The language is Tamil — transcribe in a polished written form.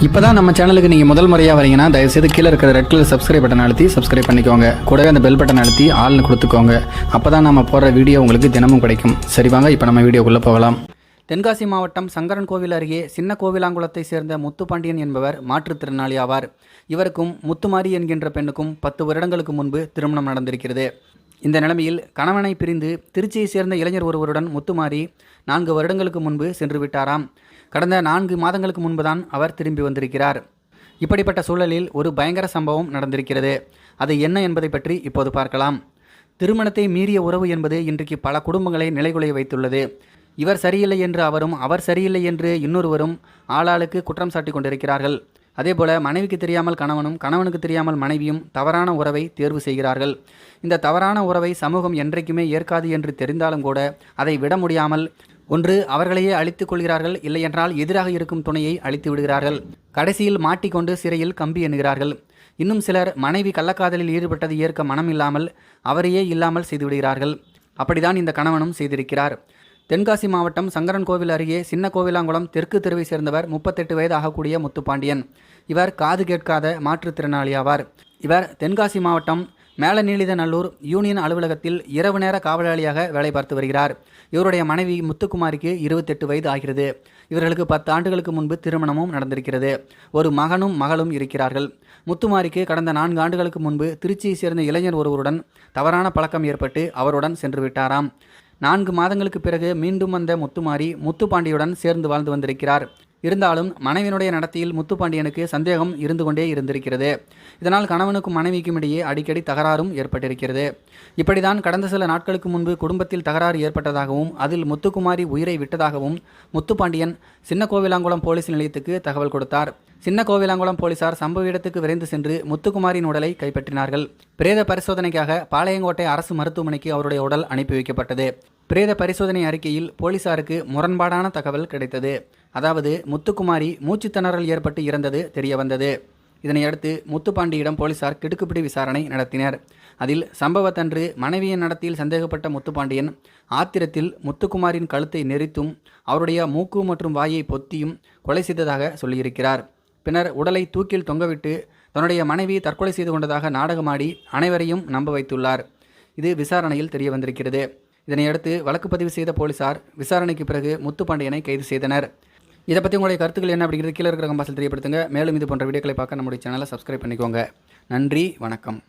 இப்போ தான் நம்ம சேனலுக்கு நீங்கள் முதல் முறையாக வரீங்கன்னா தயவுசெய்து கீழே இருக்கிற ரெட் கலர் சப்ஸ்கிரைப் பட்டன் அழுத்தி சப்ஸ்கிரைப் பண்ணிக்கோங்க. கூடவே அந்த பெல் பட்டன் அழுத்தி ஆள்னு கொடுத்துக்கோங்க. அப்போ தான் நம்ம போடுற வீடியோ உங்களுக்கு தினமும் கிடைக்கும். சரி வாங்க இப்போ நம்ம வீடியோக்குள்ளே போகலாம். தென்காசி மாவட்டம் சங்கரன் கோவில் அருகே சின்ன கோவிலாங்குளத்தை சேர்ந்த முத்துப்பாண்டியன் என்பவர் மாற்றுத்திறனாளி ஆவார். இவருக்கும் முத்துமாரி என்கின்ற பெண்ணுக்கும் 10 வருடங்களுக்கு முன்பு திருமணம் நடந்திருக்கிறது. இந்த நிலைமையில் கணவனை பிரிந்து திருச்சியை சேர்ந்த இளைஞர் ஒருவருடன் முத்துமாரி 4 வருடங்களுக்கு முன்பு சென்று விட்டாராம். கடந்த 4 மாதங்களுக்கு முன்புதான் அவர் திரும்பி வந்திருக்கிறார். இப்படிப்பட்ட சூழலில் ஒரு பயங்கர சம்பவம் நடந்திருக்கிறது. அது என்ன என்பதை பற்றி இப்போது பார்க்கலாம். திருமணத்தை மீறிய உறவு என்பது இன்றைக்கு பல குடும்பங்களை நிலைகுலைய வைத்துள்ளது. இவர் சரியில்லை என்று அவரும், அவர் சரியில்லை என்று இன்னொருவரும் ஆளாளுக்கு குற்றம் சாட்டி கொண்டிருக்கிறார்கள். அதேபோல மனைவிக்கு தெரியாமல் கணவனும், கணவனுக்கு தெரியாமல் மனைவியும் தவறான உறவை தேர்வு செய்கிறார்கள். இந்த தவறான உறவை சமூகம் என்றைக்குமே ஏற்காது என்று தெரிந்தாலும் கூட அதை விட முடியாமல் ஒன்று அவர்களையே அழித்துக் கொள்கிறார்கள், இல்லையென்றால் எதிராக இருக்கும் துணையை அழித்து விடுகிறார்கள். கடைசியில் மாட்டிக்கொண்டு சிறையில் கம்பி எண்ணுகிறார்கள். இன்னும் சிலர் மனைவி கள்ளக்காதலில் ஈடுபட்டது ஏற்க மனம் இல்லாமல் அவரையே இல்லாமல் செய்துவிடுகிறார்கள். அப்படிதான் இந்த கணவனும் செய்திருக்கிறார். தென்காசி மாவட்டம் சங்கரன் கோவில் அருகே சின்ன கோவிலாங்குளம் தெற்கு தெருவை சேர்ந்தவர் 38 வயது ஆகக்கூடிய முத்துப்பாண்டியன். இவர் காது கேட்காத மாற்றுத்திறனாளி ஆவார். இவர் தென்காசி மாவட்டம் மேலநீலிதநல்லூர் யூனியன் அலுவலகத்தில் இரவு நேர காவலாளியாக வேலை பார்த்து வருகிறார். இவருடைய மனைவி முத்துக்குமாரிக்கு 28 வயது ஆகிறது. இவர்களுக்கு 10 ஆண்டுகளுக்கு முன்பு திருமணமும் நடந்திருக்கிறது. ஒரு மகனும் மகளும் இருக்கிறார்கள். முத்துமாரிக்கு கடந்த 4 ஆண்டுகளுக்கு முன்பு திருச்சியை சேர்ந்த இளைஞர் ஒருவருடன் தவறான பழக்கம் ஏற்பட்டு அவருடன் சென்று விட்டாராம். 4 மாதங்களுக்கு பிறகு மீண்டும் வந்த முத்துமாரி முத்துப்பாண்டியுடன் சேர்ந்து வாழ்ந்து வந்திருக்கிறார். இருந்தாலும் மனைவியினுடைய நடத்தையில் முத்துப்பாண்டியனுக்கு சந்தேகம் இருந்து கொண்டே இருந்திருக்கிறது. இதனால் கணவனுக்கும் மனைவிக்கும் இடையே அடிக்கடி தகராறும் ஏற்பட்டிருக்கிறது. இப்படிதான் கடந்த சில நாட்களுக்கு முன்பு குடும்பத்தில் தகராறு ஏற்பட்டதாகவும் அதில் முத்துக்குமாரி உயிரை விட்டதாகவும் முத்துப்பாண்டியன் சின்ன கோவிலாங்குளம் போலீஸ் நிலையத்துக்கு தகவல் கொடுத்தார். சின்ன கோவிலாங்குளம் போலீசார் சம்பவ இடத்துக்கு விரைந்து சென்று முத்துக்குமாரின் உடலை கைப்பற்றினார்கள். பிரேத பரிசோதனைக்காக பாளையங்கோட்டை அரசு மருத்துவமனைக்கு அவருடைய உடல் அனுப்பி வைக்கப்பட்டது. பிரேத பரிசோதனை அறிக்கையில் போலீசாருக்கு முரண்பாடான தகவல் கிடைத்தது. அதாவது முத்துக்குமாரி மூச்சுத்திணறல் ஏற்பட்டு இறந்தது தெரியவந்தது. இதனையடுத்து முத்துப்பாண்டியிடம் போலீசார் கிடுக்குப்பிடி விசாரணை நடத்தினர். அதில் சம்பவத்தன்று மனைவியின் நடத்தையில் சந்தேகப்பட்ட முத்துப்பாண்டியன் ஆத்திரத்தில் முத்துக்குமாரின் கழுத்தை நெரித்தும் அவருடைய மூக்கு மற்றும் வாயை பொத்தியும் கொலை செய்ததாக சொல்லியிருக்கிறார். பின்னர் உடலை தூக்கில் தொங்கவிட்டு தன்னுடைய மனைவி தற்கொலை செய்து கொண்டதாக நாடகமாடி அனைவரையும் நம்ப வைத்துள்ளார். இது விசாரணையில் தெரிய வந்திருக்கிறது. இதனையடுத்து வழக்கு பதிவு செய்த போலீசார் விசாரணைக்கு பிறகு முத்துப்பாண்டியனை கைது செய்தனர். இதை பற்றி உங்களுடைய கருத்துக்கள் என்ன அப்படிங்கிறது கீழே இருக்கிற கம்பாசில் தெரியப்படுத்துங்க. மேலும் இது போன்ற வீடியோக்களை பார்க்க நம்முடைய சேனலை சப்ஸ்கிரைப் பண்ணிக்கோங்க. நன்றி, வணக்கம்.